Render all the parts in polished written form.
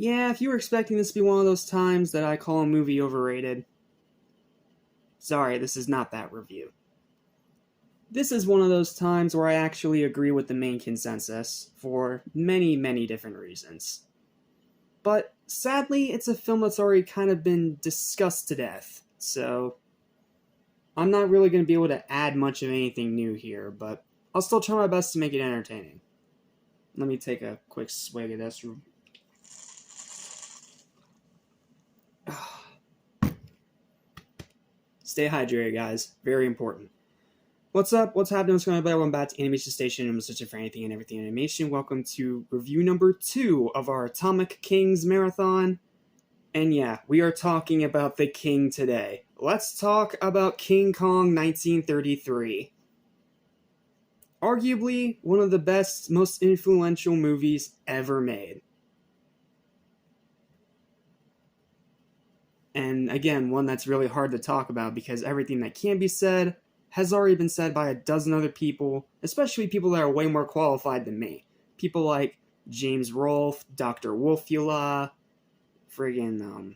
Yeah, if you were expecting this to be one of those times that I call a movie overrated, sorry, this is not that review. This is one of those times where I actually agree with the main consensus for many, many different reasons. But sadly, it's a film that's already kind of been discussed to death, so I'm not really going to be able to add much of anything new here, but I'll still try my best to make it entertaining. Let me take a quick swig of this. Stay hydrated, guys. Very important. What's up? What's happening? What's going on? Welcome back to Animation Station. I'm searching for anything and everything animation. Welcome to review number 2 of our Atomic Kings marathon. And yeah, we are talking about the King today. Let's talk about King Kong 1933. Arguably one of the best, most influential movies ever made. And again, one that's really hard to talk about because everything that can be said has already been said by a dozen other people, especially people that are way more qualified than me. People like James Rolfe, Dr. Wolfula, friggin' a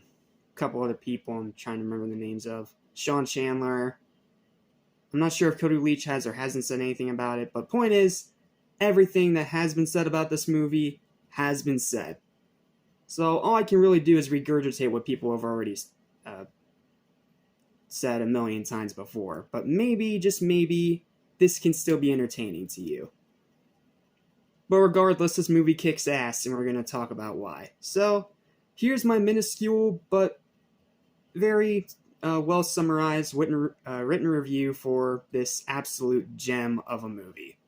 couple other people I'm trying to remember the names of. Sean Chandler. I'm not sure if Cody Leach has or hasn't said anything about it, but point is, everything that has been said about this movie has been said. So all I can really do is regurgitate what people have already said a million times before. But maybe, just maybe, this can still be entertaining to you. But regardless, this movie kicks ass, and we're going to talk about why. So, here's my minuscule but very well summarized written review for this absolute gem of a movie.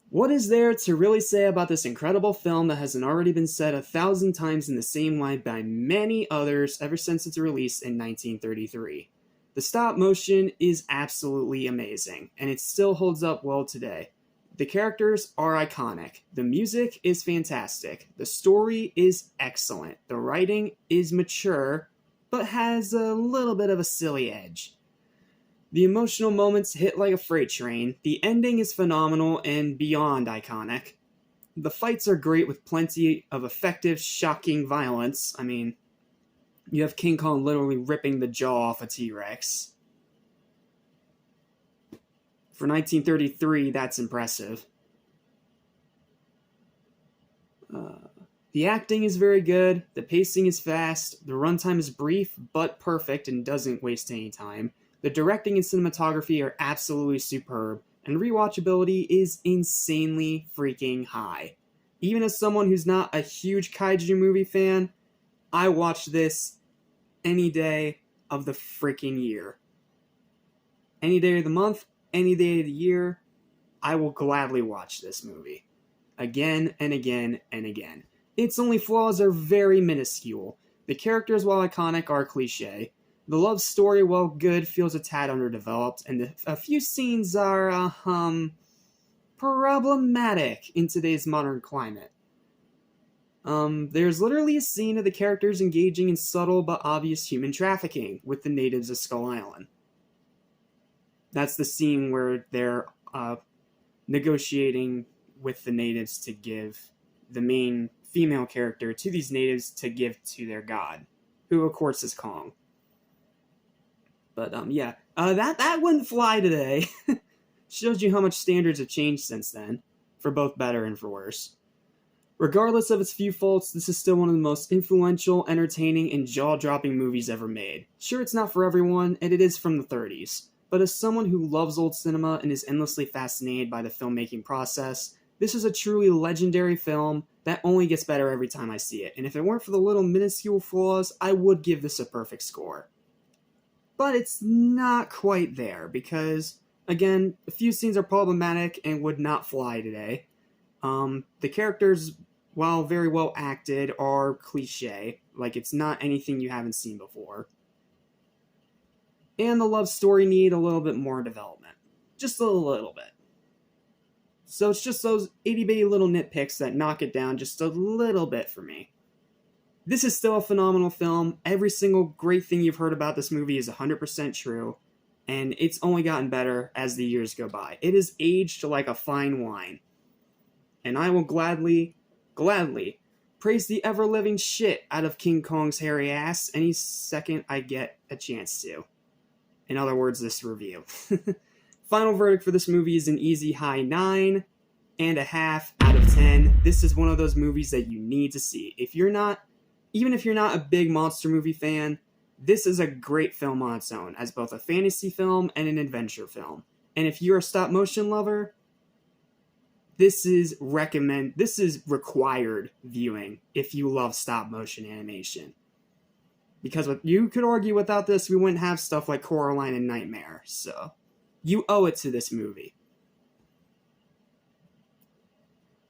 What is there to really say about this incredible film that hasn't already been said 1,000 times in the same way by many others ever since its release in 1933? The stop motion is absolutely amazing, and it still holds up well today. The characters are iconic, the music is fantastic, the story is excellent, the writing is mature, but has a little bit of a silly edge. The emotional moments hit like a freight train, the ending is phenomenal and beyond iconic. The fights are great with plenty of effective, shocking violence. I mean, you have King Kong literally ripping the jaw off a T-Rex. For 1933, that's impressive. The acting is very good, the pacing is fast, the runtime is brief but perfect and doesn't waste any time. The directing and cinematography are absolutely superb, and rewatchability is insanely freaking high. Even as someone who's not a huge kaiju movie fan, I watch this any day of the freaking year. Any day of the month, any day of the year, I will gladly watch this movie. Again and again and again. Its only flaws are very minuscule. The characters, while iconic, are cliche. The love story, while good, feels a tad underdeveloped, and a few scenes are, problematic in today's modern climate. There's literally a scene of the characters engaging in subtle but obvious human trafficking with the natives of Skull Island. That's the scene where they're, negotiating with the natives to give the main female character to these natives to give to their god, who of course is Kong. But yeah, that wouldn't fly today. Shows you how much standards have changed since then, for both better and for worse. Regardless of its few faults, this is still one of the most influential, entertaining, and jaw-dropping movies ever made. Sure, it's not for everyone, and it is from the 30s, but as someone who loves old cinema and is endlessly fascinated by the filmmaking process, this is a truly legendary film that only gets better every time I see it, and if it weren't for the little minuscule flaws, I would give this a perfect score. But it's not quite there, because, again, a few scenes are problematic and would not fly today. The characters, while very well acted, are cliche, like it's not anything you haven't seen before. And the love story need a little bit more development. Just a little bit. So it's just those itty-bitty little nitpicks that knock it down just a little bit for me. This is still a phenomenal film. Every single great thing you've heard about this movie is 100% true, and it's only gotten better as the years go by. It is aged like a fine wine, and I will gladly praise the ever-living shit out of King Kong's hairy ass any second I get a chance to. In other words, this review. Final verdict for this movie is an easy high 9.5 out of 10. This is one of those movies that you need to see. Even if you're not a big monster movie fan, this is a great film on its own, as both a fantasy film and an adventure film. And if you're a stop motion lover, this is required viewing if you love stop motion animation. Because you could argue without this, we wouldn't have stuff like Coraline and Nightmare. So, you owe it to this movie.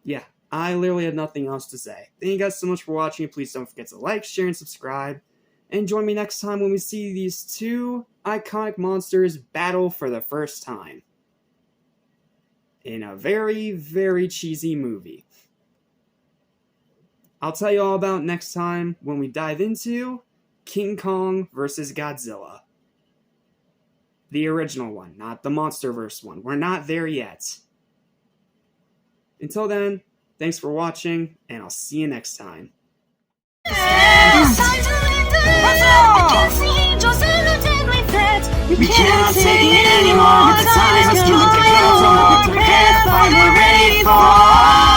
Yeah, I literally have nothing else to say. Thank you guys so much for watching. Please don't forget to like, share, and subscribe. And join me next time when we see these two iconic monsters battle for the first time. In a very, very cheesy movie. I'll tell you all about next time when we dive into King Kong vs. Godzilla. The original one, not the MonsterVerse one. We're not there yet. Until then, thanks for watching, and I'll see you next time. We cannot take it anymore. The time has come. Prepare, fight, we're ready for.